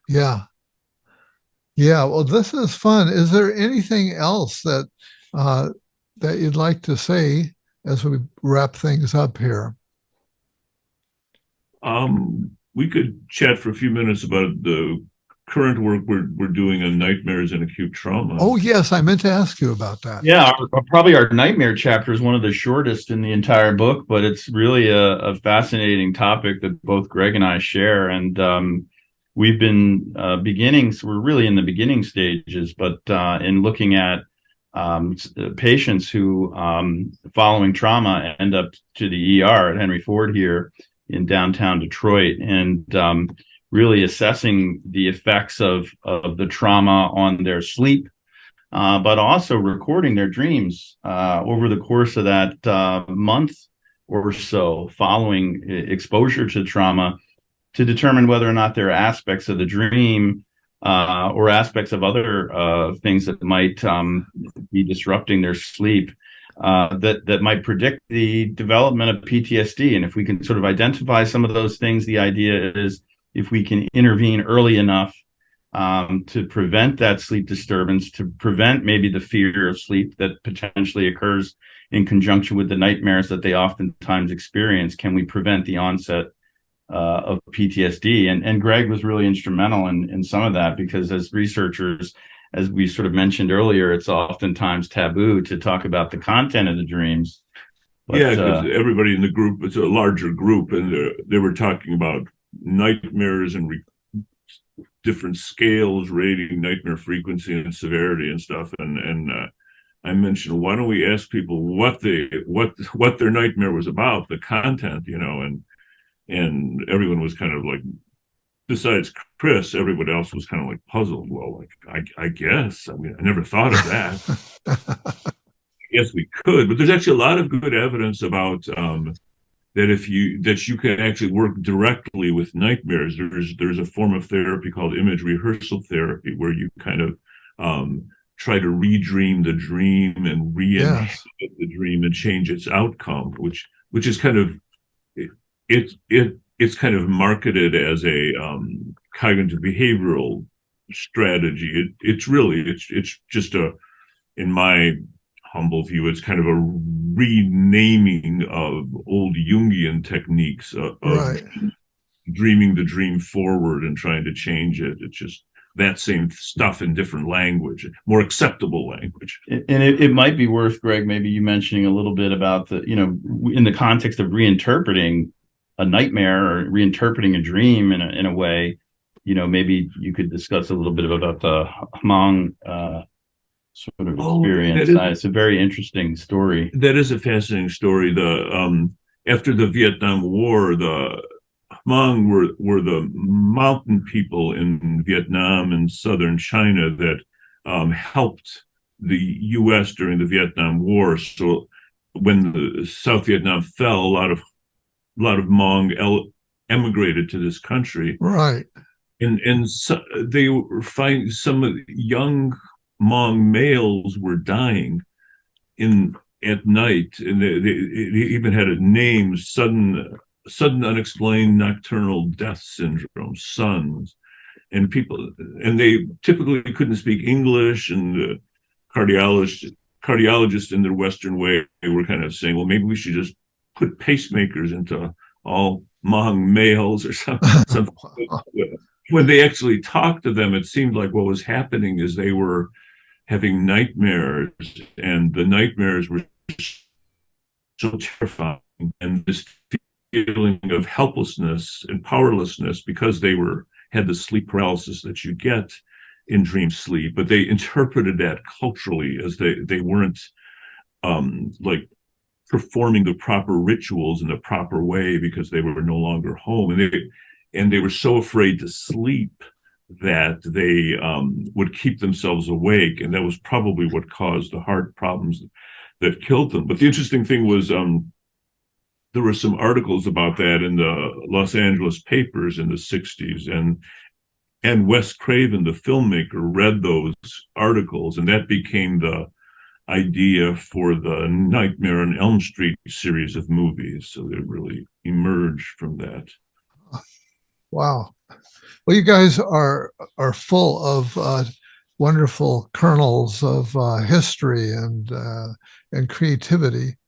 Yeah. Yeah. Well, this is fun. Is there anything else uh, that you'd like to say as we wrap things up here? We could chat for a few minutes about the current work we're doing on nightmares and acute trauma. Oh, yes. I meant to ask you about that. Yeah, probably our nightmare chapter is one of the shortest in the entire book, but it's really a fascinating topic that both Greg and I share. And we've been beginning, so we're really in the beginning stages, but in looking at patients who, following trauma, end up to the ER at Henry Ford here in downtown Detroit, and really assessing the effects of the trauma on their sleep, but also recording their dreams over the course of that month or so following exposure to trauma to determine whether or not there are aspects of the dream or aspects of other things that might be disrupting their sleep that might predict the development of PTSD. And if we can sort of identify some of those things, the idea is if we can intervene early enough to prevent that sleep disturbance, to prevent maybe the fear of sleep that potentially occurs in conjunction with the nightmares that they oftentimes experience, can we prevent the onset of PTSD? And Greg was really instrumental in some of that, because as researchers, as we sort of mentioned earlier, it's oftentimes taboo to talk about the content of the dreams. Yeah, But because everybody in the group, it's a larger group, and they were talking about nightmares and different scales rating nightmare frequency and severity and stuff. And I mentioned, why don't we ask people what their nightmare was about, the content, and everyone was kind of like, besides Chris, everybody else was kind of like puzzled. Well, like I guess, I mean, I never thought of that. Yes, we could, but there's actually a lot of good evidence about that you can actually work directly with nightmares. There's a form of therapy called image rehearsal therapy, where you kind of try to redream the dream and reinhabit Yes. the dream and change its outcome, which is kind of it's kind of marketed as a cognitive behavioral strategy. It's just a, in my humble view, it's kind of a renaming of old Jungian techniques of Right. dreaming the dream forward and trying to change it. It's just that same stuff in different language, more acceptable language. and it might be worth, Greg, maybe you mentioning a little bit about the, in the context of reinterpreting a nightmare or reinterpreting a dream in a way, maybe you could discuss a little bit about the Hmong sort of Oh, experience. It's a very interesting story. that is a fascinating story. The after the Vietnam War, the Hmong were the mountain people in Vietnam and southern China that helped the U.S. during the Vietnam War. So when the South Vietnam fell, a lot of Hmong emigrated to this country, Right. and so they were finding some of the young Hmong males were dying in at night, and it even had a name: sudden unexplained nocturnal death syndrome, SUNS. And people, and they typically couldn't speak English, and the cardiologists in their Western way were kind of saying, well, maybe we should just put pacemakers into all Hmong males or something. When they actually talked to them, it seemed like what was happening is they were having nightmares, and the nightmares were so terrifying, and this feeling of helplessness and powerlessness, because they had the sleep paralysis that you get in dream sleep, but they interpreted that culturally as they weren't like performing the proper rituals in the proper way because they were no longer home, and they were so afraid to sleep that they would keep themselves awake, and that was probably what caused the heart problems that killed them. But the interesting thing was, there were some articles about that in the Los Angeles papers in the 60s, and Wes Craven, the filmmaker, read those articles, and that became the idea for the Nightmare on Elm Street series of movies. So they really emerged from that. Wow. Well, you guys are full of wonderful kernels of history and creativity.